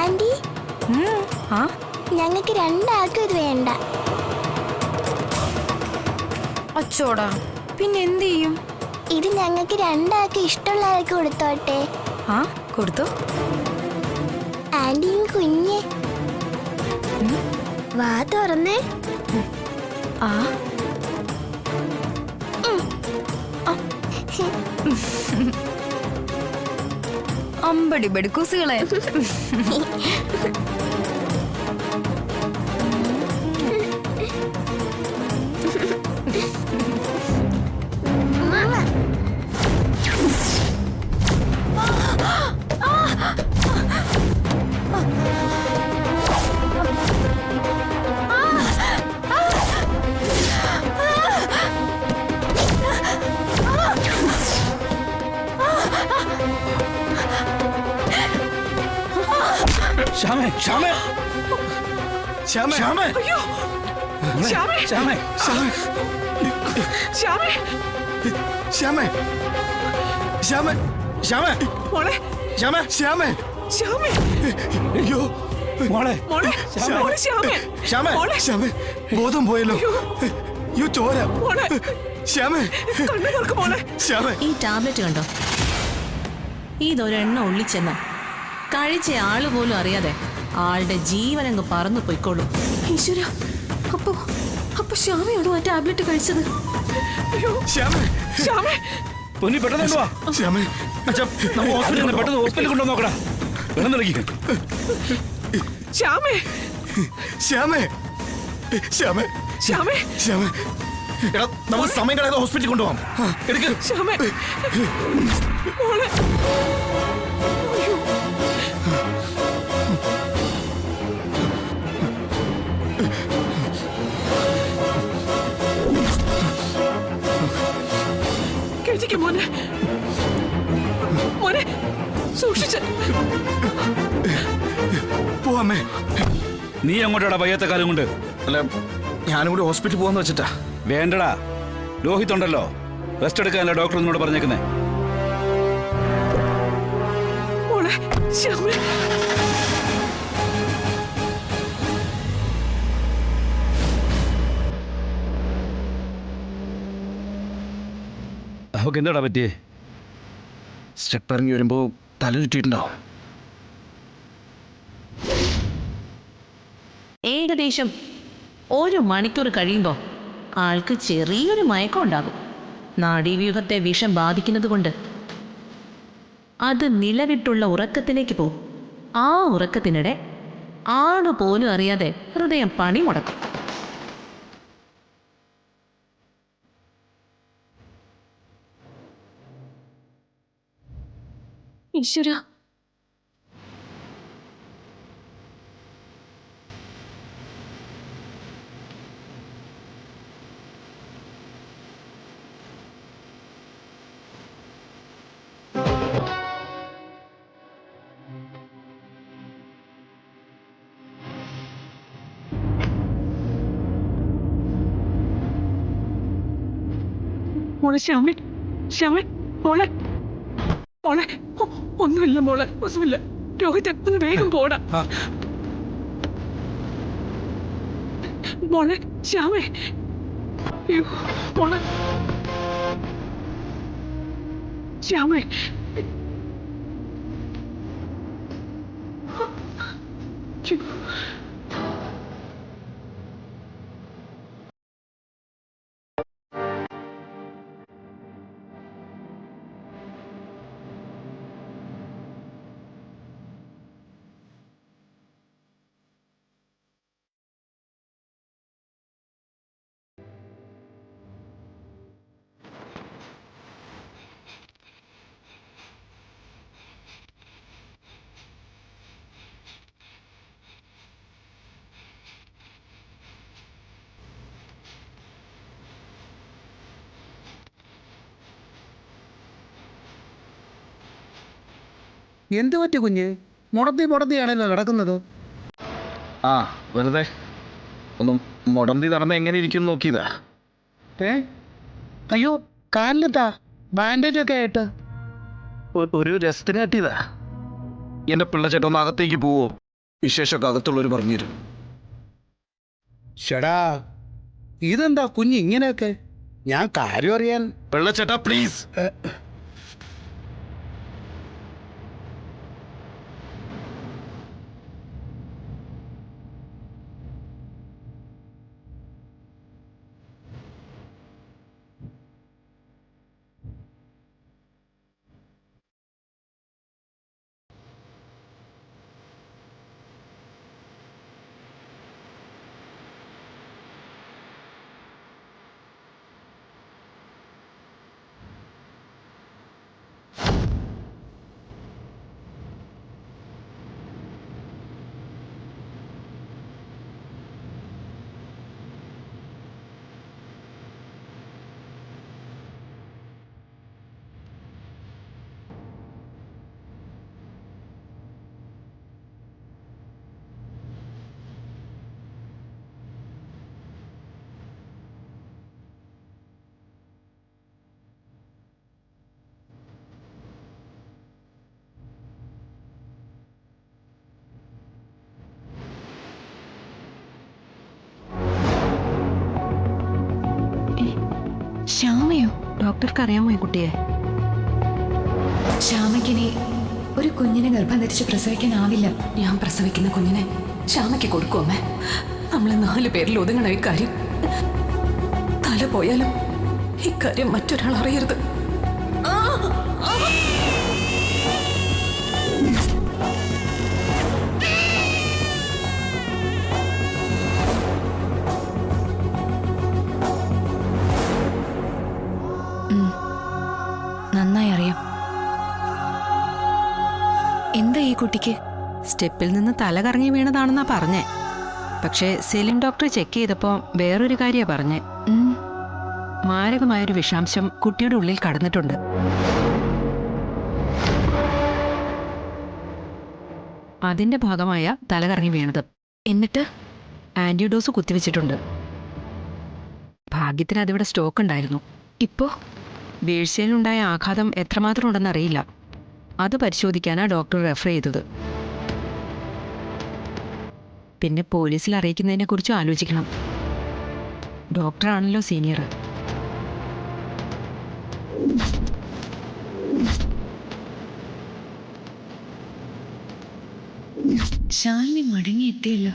Anti, ഞങ്ങൾക്ക് രണ്ടാൾക്കും ഇത് വേണ്ട. അച്ചോടാ, പിന്നെ എന്ത് ചെയ്യും? ഇത് ഞങ്ങൾക്ക് രണ്ടാൾക്ക് ഇഷ്ടമുള്ളവർക്ക് കൊടുത്തോട്ടെ. കൊടുത്തു. ആന്റിയും കുഞ്ഞ് വാ തുറന്നേ. അമ്പടി ബെടുക്കൂസുകളെ. ശ്യാമേ, ശ്യാമേ, ശ്യാമേ, ശ്യാമേ, ശ്യാമേ, ശ്യാമേ, ശ്യാമേ, ശ്യാമേ, ശ്യാമേ, ശ്യാമേ, മോളെ, ശ്യാമേ, ശ്യാമേ, ശ്യാമേ, അയ്യോ മോളെ, മോളെ, ശ്യാമേ, ശ്യാമേ, ശ്യാമേ, ശ്യാമേ, ബോധം പോയല്ലോ. അയ്യോ ചോര. ശ്യാമേ, കണ്ണു തുറക്ക് മോളെ. ശ്യാമേ, ഈ ടാബ്ലറ്റ് കണ്ടോ? ഇതൊരെണ്ണം ഉള്ളിച്ചെന്ന കഴിച്ച ആള് പോലും അറിയാതെ ആളുടെ ജീവനങ്ങ് പറന്നു പോയിക്കോളും. ഈശ്വര, അപ്പൊ ശ്യാമയാണോ ആ ടാബ്ലറ്റ് കഴിച്ചത്? പൊന്നി പെട്ടെന്ന് വാ. ശ്യാമേ, അച്ഛാ നമ്മൾ ഹോസ്പിറ്റലിൽ പെട്ടെന്ന് ഹോസ്പിറ്റലിൽ കൊണ്ടുവന്ന് നോക്കടാ. പെട്ടെന്ന് ഇറങ്ങി. ശ്യാമേ, ശ്യാമേ, ശ്യാമേ, ശ്യാമേ, ശ്യാമേ, എടാ നമ്മൾ സമയം കളയാതെ ഹോസ്പിറ്റലിൽ കൊണ്ടുപോകാം. എടുക്ക്. ശ്യാമേ, മോളെ. മോനെ, മോനെ സൂക്ഷിച്ച് പോവാമേ. നീ അങ്ങോട്ടാടാ വയ്യാത്ത കാലം കൊണ്ട്? അല്ല, ഞാനും കൂടി ഹോസ്പിറ്റലിൽ പോവാന്ന് വെച്ചിട്ടാ. വേണ്ടടാ, രോഹിത് ഉണ്ടല്ലോ, റെസ്റ്റ് എടുക്കാനല്ല ഡോക്ടർ എന്നോട് പറഞ്ഞേക്കുന്നേ. അവക്ക് എന്താടാ പറ്റിയേ? സ്റ്റെപ്പ് ഇറങ്ങി വരുമ്പോ തല ചുറ്റിയിട്ടുണ്ടാവും. ഏകദേശം 1 മണിക്കൂർ കഴിയുമ്പോൾ ആൾക്ക് ചെറിയൊരു മയക്കം ഉണ്ടാകും. നാഡീവ്യൂഹത്തെ വിഷം ബാധിക്കുന്നത് കൊണ്ട് അത് നിലവിട്ടുള്ള ഉറക്കത്തിലേക്ക് പോകും. ആ ഉറക്കത്തിനിടെ ആള് പോലും അറിയാതെ ഹൃദയം പണി മുടക്കും. ഈശ്വര, മോളെ ശ്യാമേ, ശ്യാമേ, മോളെ, മോളെ, ഒന്നുമില്ല മോളെ, ഒന്നുമില്ല. രോഹിത് ഒന്ന് വേഗം പോടാ. മോളെ ശ്യാമേ, മോളെ ശ്യാമേ, എന്ത് പറ്റി കുഞ്ഞ്? മുടന്തിയാണല്ലോ നടക്കുന്നത്. വെറുതെ ഒന്നും മുടന്തി നടന്ന എങ്ങനെ ഇരിക്കും നോക്കിയതാ. അയ്യോ, കാലിലെത്താ ബാൻഡേജ് ഒക്കെ ആയിട്ട് ഒരു രസത്തിന് പറ്റിയതാ. എന്റെ പിള്ളച്ചേട്ടൊന്ന് അകത്തേക്ക് പോവോ? വിശേഷമൊക്കെ അകത്തുള്ളവർ പറഞ്ഞുതരും. ഷടാ, ഇതെന്താ കുഞ്ഞ് ഇങ്ങനെയൊക്കെ? ഞാൻ കാര്യം അറിയാൻ. വെള്ളച്ചേട്ടാ പ്ലീസ്. ശ്യാമയോ? ഡോക്ടർക്ക് അറിയാമോ ഈ കുട്ടിയെ? ശ്യാമയ്ക്കിനി ഒരു കുഞ്ഞിനെ ഗർഭം ധരിച്ച് പ്രസവിക്കാനാവില്ല. ഞാൻ പ്രസവിക്കുന്ന കുഞ്ഞിനെ ശ്യാമയ്ക്ക് കൊടുക്കുമേ. നമ്മളെ 4 പേരിൽ ഒതുങ്ങണ ഇക്കാര്യം. തല പോയാലും ഇക്കാര്യം മറ്റൊരാൾ അറിയരുത്. നന്നായി അറിയാം. എന്താ ഈ കുട്ടിക്ക്? സ്റ്റെപ്പിൽ നിന്ന് തല കറങ്ങി വീണതാണെന്നാ പറഞ്ഞേ. പക്ഷേ സെലിൻ ഡോക്ടർ ചെക്ക് ചെയ്തപ്പോൾ വേറൊരു കാര്യമാണ് പറഞ്ഞേ. മാരകമായൊരു വിഷാംശം കുട്ടിയുടെ ഉള്ളിൽ കടന്നിട്ടുണ്ട്. അതിന്റെ ഭാഗമായ തല കറങ്ങി വീണത്. എന്നിട്ട് ആന്റിഡോസ് കുത്തിവെച്ചിട്ടുണ്ട്. ഭാഗ്യത്തിന് അതിവിടെ സ്റ്റോക്ക് ഉണ്ടായിരുന്നു. ഇപ്പോ വീഴ്ചയിലുണ്ടായ ആഘാതം എത്രമാത്രം ഉണ്ടെന്നറിയില്ല. അത് പരിശോധിക്കാനാണ് ഡോക്ടർ റെഫർ ചെയ്തത്. പിന്നെ പോലീസിൽ അറിയിക്കുന്നതിനെക്കുറിച്ചും ആലോചിക്കണം. ഡോക്ടറാണല്ലോ സീനിയർ. ശാലിനി മടങ്ങിയെത്തിയല്ലോ.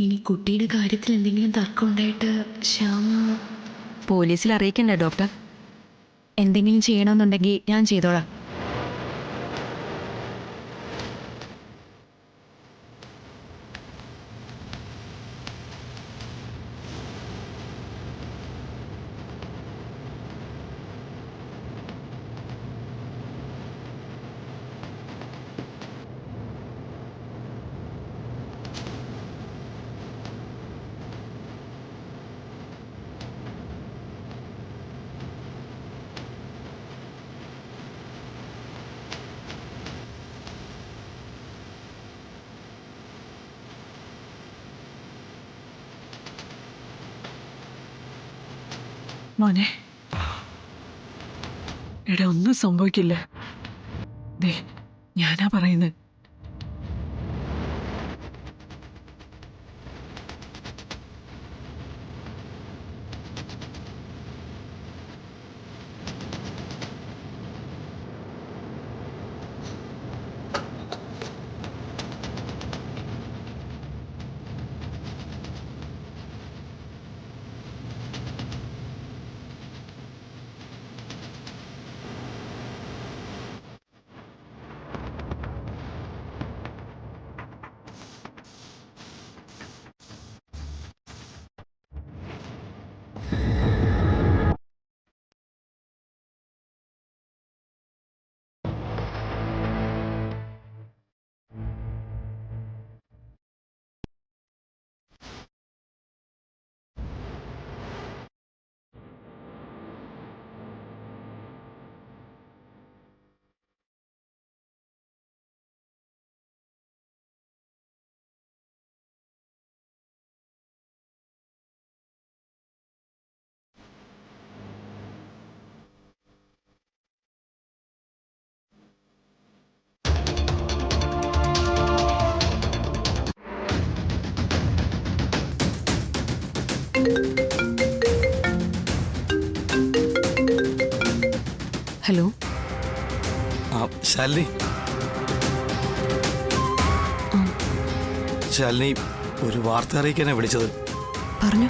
ഇനി കുട്ടിയുടെ കാര്യത്തിൽ എന്തെങ്കിലും തർക്കം ഉണ്ടായിട്ട് ശ്യാമ പോലീസിൽ അറിയിക്കണ്ടേ ഡോക്ടർ? എന്തെങ്കിലും ചെയ്യണമെന്നുണ്ടെങ്കിൽ ഞാൻ ചെയ്തോളാം. മോനെ, എടാ ഒന്നും സംഭവിക്കില്ല. ദേ, ഞാനാ പറയുന്നത്. ഹലോ. ശാലിനി ശാലിനി ഒരു വാർത്ത അറിയിക്കാനാണ് വിളിച്ചത്. പറഞ്ഞു.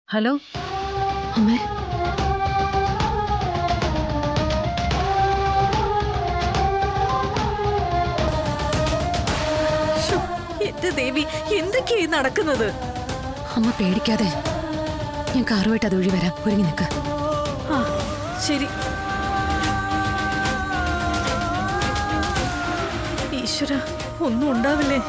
ഹലോ. അമ്മേ, എന്റെ ദേവി, എന്തൊക്കെയായി നടക്കുന്നത്? അമ്മ പേടിക്കാതെ, ഞാൻ കാറുമായിട്ട് അത് ഒഴി വരാം. ഒരുങ്ങി നിൽക്ക്. ആ ശരി. ഈശ്വര, ഒന്നും ഉണ്ടാവില്ലേ?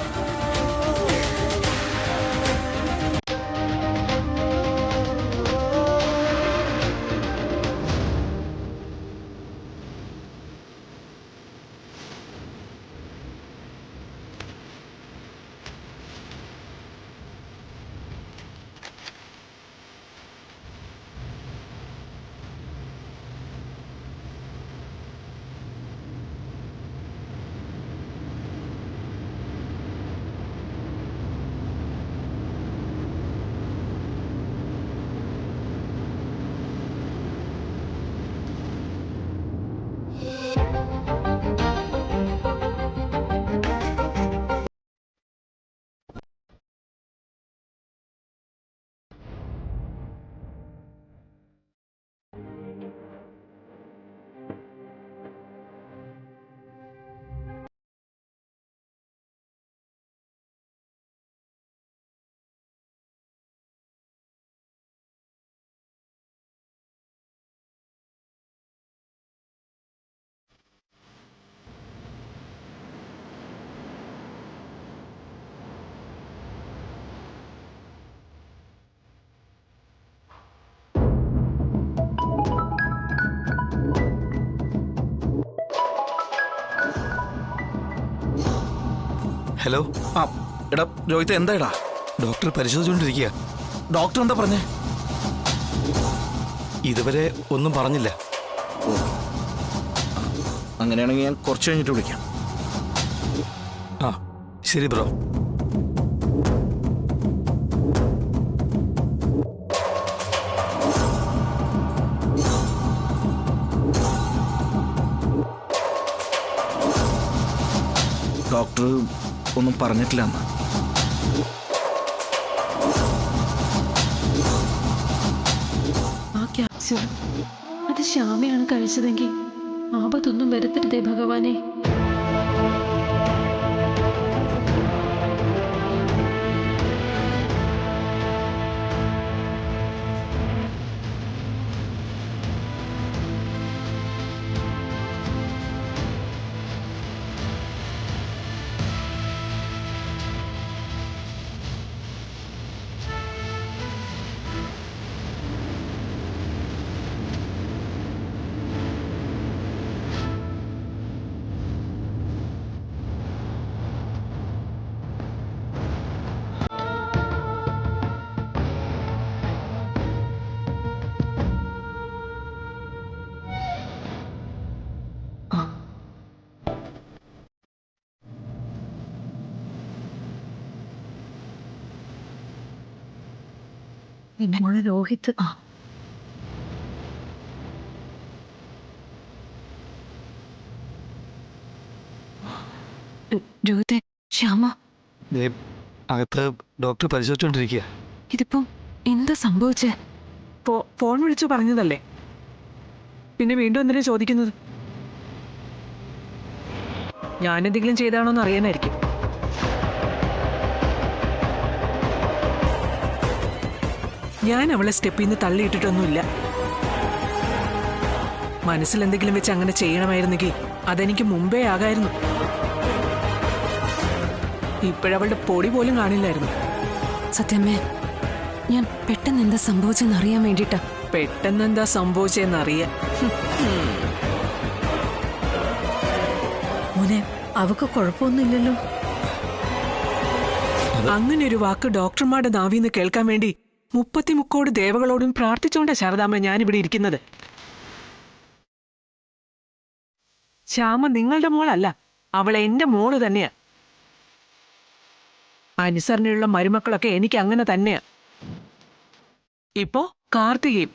ഹലോ. ആ എടാ രോഹിത്, എന്താടാ? ഡോക്ടർ പരിശോധിച്ചുകൊണ്ടിരിക്കുക. ഡോക്ടർ എന്താ പറഞ്ഞേ? ഇതുവരെ ഒന്നും പറഞ്ഞില്ല. അങ്ങനെയാണെങ്കിൽ ഞാൻ കുറച്ച് കഴിഞ്ഞിട്ട് വിളിക്കാം. ആ ശരി ബ്രോ. ഡോക്ടർ ഒന്നും പറഞ്ഞിട്ടില്ല എന്ന്. ആ ക്യാപ്സ്യൂൾ അത് ശ്യാമയാണ് കഴിച്ചതെങ്കിൽ ആപത്തൊന്നും വരുത്തരുതേ ഭഗവാനെ. മോളെ രോഹിത്. രോഹിത്തെ, ശ്യാമ, അകത്ത് ഡോക്ടർ പരിശോധിച്ചുകൊണ്ടിരിക്കുക. ഇതിപ്പം എന്താ സംഭവിച്ചേ? ഫോൺ വിളിച്ചു പറഞ്ഞതല്ലേ? പിന്നെ വീണ്ടും എന്തിനാ ചോദിക്കുന്നത്? ഞാനെന്തെങ്കിലും ചെയ്താണോന്ന് അറിയാനായിരിക്കും. ഞാൻ അവളെ സ്റ്റെപ്പിൽ നിന്ന് തള്ളിയിട്ടിട്ടൊന്നുമില്ല. മനസ്സിൽ എന്തെങ്കിലും വെച്ച് അങ്ങനെ ചെയ്യണമായിരുന്നെങ്കിൽ അതെനിക്ക് മുമ്പേ ആകായിരുന്നു. ഇപ്പോഴവളുടെ പൊടി പോലും കാണില്ലായിരുന്നു. സത്യമ്മേ, ഞാൻ പെട്ടെന്ന് എന്താ സംഭവിച്ചെന്ന് അറിയാൻ വേണ്ടിട്ടാ. പെട്ടെന്ന് എന്താ സംഭവിച്ചെന്നറിയാൻ. മോനെ, അവക്ക് കുഴപ്പമൊന്നുമില്ലല്ലോ? അങ്ങനെ ഒരു വാക്ക് ഡോക്ടർമാരുടെ നാവിന്ന് കേൾക്കാൻ വേണ്ടി 33 ദേവകളോടും പ്രാർത്ഥിച്ചുകൊണ്ടാ ശാരദാമ്മ ഞാനിവിടെ ഇരിക്കുന്നത്. ശ്യാമ നിങ്ങളുടെ മോളല്ല, അവൾ എന്റെ മോള് തന്നെയാ. അനുസരണയുള്ള മരുമക്കളൊക്കെ എനിക്ക് അങ്ങനെ തന്നെയാ. ഇപ്പോ കാർത്തികയും.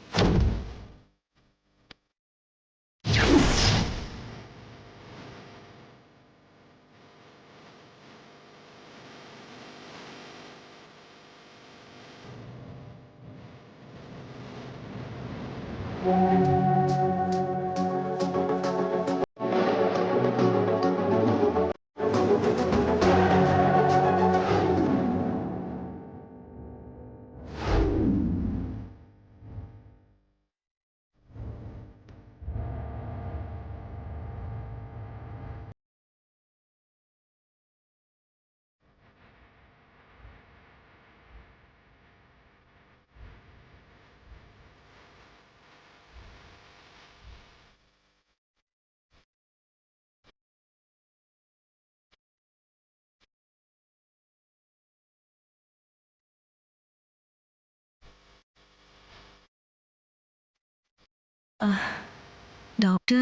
ഡോക്ടർ,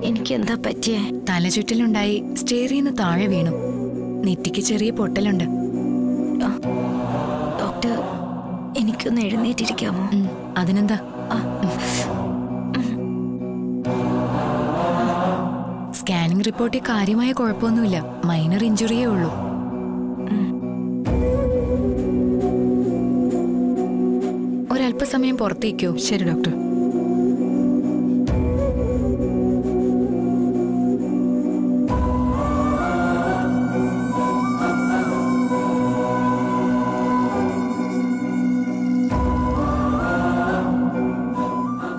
എനിക്ക് എന്താ പറ്റിയേ? തലചുറ്റലുണ്ടായി, സ്റ്റേറിന്ന് താഴെ വീണു. നെറ്റിക്ക് ചെറിയ പൊട്ടലുണ്ട്. ഡോക്ടർ, എനിക്കൊന്ന് എഴുന്നേറ്റിരിക്കാമോ? അതിനെന്താ? സ്കാനിംഗ് റിപ്പോർട്ടിൽ കാര്യമായ കുഴപ്പമൊന്നുമില്ല, മൈനർ ഇഞ്ചുറിയേ ഉള്ളൂ. ഒരല്പസമയം പുറത്തേക്കോ? ശരി ഡോക്ടർ.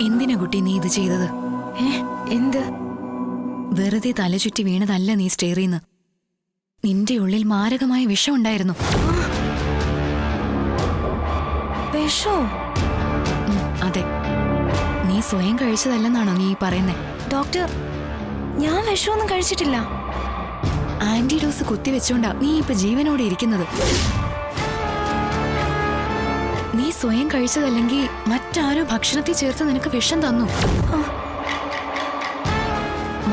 എന്തിനാ കുട്ടി നീ ഇത് ചെയ്തത്? എന്ത്? വെറുതെ തലചുറ്റി വീണതല്ല നീ സ്റ്റേറിന്ന്. നിന്റെ ഉള്ളിൽ മാരകമായ വിഷം ഉണ്ടായിരുന്നു. വിഷോ? അതെ, നീ സ്വയം കഴിച്ചതല്ലെന്നാണോ നീ പറയുന്നേ? ഡോക്ടർ, ഞാൻ വിഷമൊന്നും കഴിച്ചിട്ടില്ല. ആന്റിഡോസ് കുത്തിവെച്ചോണ്ടാ നീ ഇപ്പൊ ജീവനോടെ ഇരിക്കുന്നത്. നീ സ്വയം കഴിച്ചതല്ലെങ്കിൽ മറ്റാരോ ഭക്ഷണത്തിൽ ചേർത്ത് നിനക്ക് വിഷം തന്നു.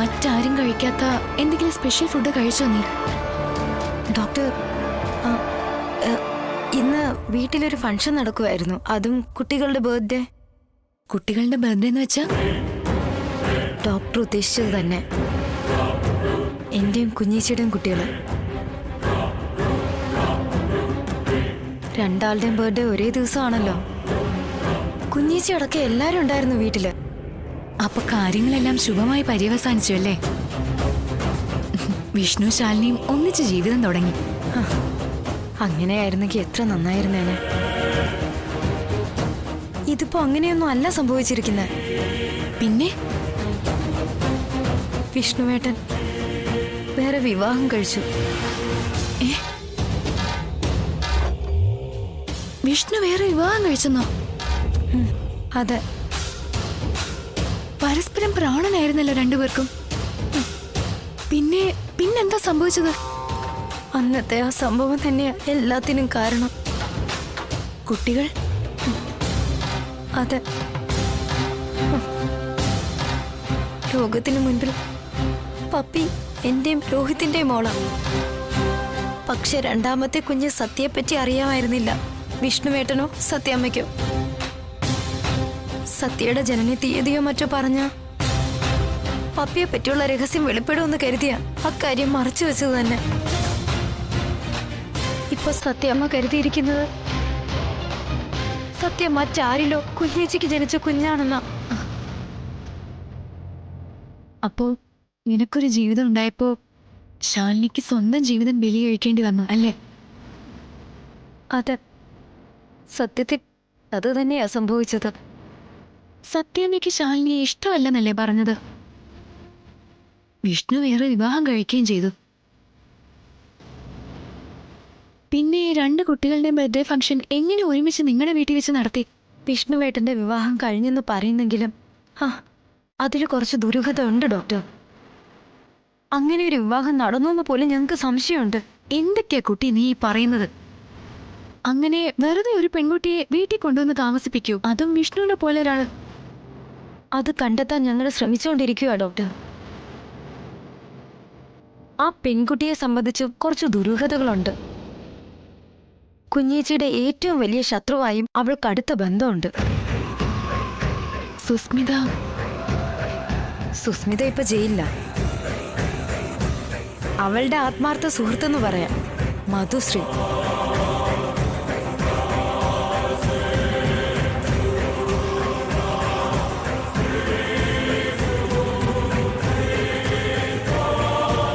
മറ്റാരും കഴിക്കാത്ത എന്തെങ്കിലും സ്പെഷ്യൽ ഫുഡ് കഴിച്ചോ നീ? ഡോക്ടർ, ഇന്ന് വീട്ടിലൊരു ഫംഗ്ഷൻ നടക്കുമായിരുന്നു, അതും കുട്ടികളുടെ ബർത്ത്ഡേ. കുട്ടികളുടെ ബർത്ത്ഡേ എന്ന് വെച്ചാ? ഡോക്ടർ ഉദ്ദേശിച്ചത് തന്നെ, എന്റെയും കുഞ്ഞീച്ചിയുടെയും കുട്ടികള്. രണ്ടാളുടെയും ബർത്ത്ഡേ ഒരേ ദിവസമാണല്ലോ. കുഞ്ഞീച്ചി അടക്കം എല്ലാരും ഉണ്ടായിരുന്നു വീട്ടില്. അപ്പൊ കാര്യങ്ങളെല്ലാം ശുഭമായി പര്യവസാനിച്ചു അല്ലേ? വിഷ്ണു ശാലിനിയും ഒന്നിച്ച് ജീവിതം തുടങ്ങി. അങ്ങനെയായിരുന്നെങ്കിൽ എത്ര നന്നായിരുന്നേനെ. ഇതിപ്പോ അങ്ങനെയൊന്നും അല്ല സംഭവിച്ചിരിക്കുന്നത്. പിന്നെ വിഷ്ണുവേട്ടൻ വേറെ വിവാഹം കഴിച്ചു. വിഷ്ണു വേറെ വിവാഹം കഴിച്ചെന്നോ? അതെ. പരസ്പരം പ്രാണനായിരുന്നല്ലോ രണ്ടുപേർക്കും. പിന്നെന്താ സംഭവിച്ചത്? അന്നത്തെ ആ സംഭവം തന്നെയാ എല്ലാത്തിനും കാരണം. കുട്ടികൾ? അതെ. ലോകത്തിന് മുൻപിൽ പപ്പി എന്റെയും രോഹിത്തിന്റെയും മോളാ. പക്ഷെ രണ്ടാമത്തെ കുഞ്ഞ് സത്യയെപ്പറ്റി അറിയാമായിരുന്നില്ല വിഷ്ണുവേട്ടനോ സത്യാമ്മയ്ക്കോ. സത്യയുടെ ജനന തീയതിയോ മറ്റോ പറഞ്ഞ പപ്പിയെ പറ്റിയുള്ള രഹസ്യം വെളിപ്പെടുമെന്ന് കരുതിയ അക്കാര്യം മറച്ചു വെച്ചത് തന്നെ. ഇപ്പൊ സത്യമ്മ കരുതിയിരിക്കുന്നത് സത്യം മറ്റാരിലോ കുഞ്ഞേച്ചിക്ക് ജനിച്ച കുഞ്ഞാണെന്ന. അപ്പോ നിനക്കൊരു ജീവിതം ഉണ്ടായപ്പോ ശാലിനിക്ക് സ്വന്തം ജീവിതം ബലി കഴിക്കേണ്ടി വന്നു അല്ലേ? അതെ, സത്യത്തിൽ അത് തന്നെയാ സംഭവിച്ചത്. സത്യാമ്മയ്ക്ക് ശാലിനിയെ ഇഷ്ടമല്ലെന്നല്ലേ പറഞ്ഞത്? വിഷ്ണു വേറെ വിവാഹം കഴിക്കുകയും ചെയ്തു. പിന്നെ 2 കുട്ടികളുടെ ബർത്ത്ഡേ ഫംഗ്ഷൻ എങ്ങനെ ഒരുമിച്ച് നിങ്ങളുടെ വീട്ടിൽ വെച്ച് നടത്തി? വിഷ്ണുവേട്ടന്റെ വിവാഹം കഴിഞ്ഞെന്ന് പറയുന്നെങ്കിലും അതിൽ കുറച്ച് ദുരൂഹത ഉണ്ട് ഡോക്ടർ. അങ്ങനെ ഒരു വിവാഹം നടന്നു എന്ന് പോലും ഞങ്ങൾക്ക് സംശയമുണ്ട്. എന്തൊക്കെയാ കുട്ടി നീ ഈ പറയുന്നത്? അങ്ങനെ വെറുതെ ഒരു പെൺകുട്ടിയെ വീട്ടിൽ കൊണ്ടുവന്ന് താമസിപ്പിക്കൂ, അതും വിഷ്ണുവിനെ പോലെ ഒരാൾ? അത് കണ്ടെത്താൻ ഞങ്ങൾ ശ്രമിച്ചുകൊണ്ടിരിക്കുക ഡോക്ടർ. ആ പെൺകുട്ടിയെ സംബന്ധിച്ച് കുറച്ച് ദുരൂഹതകളുണ്ട്. കുഞ്ഞേച്ചിയുടെ ഏറ്റവും വലിയ ശത്രുവായും അവൾക്ക് അടുത്ത ബന്ധമുണ്ട്. സുസ്മിത ഇപ്പൊ ജയിലില്ല. അവളുടെ ആത്മാർത്ഥ സുഹൃത്തെന്ന് പറയാം, മധുശ്രീ.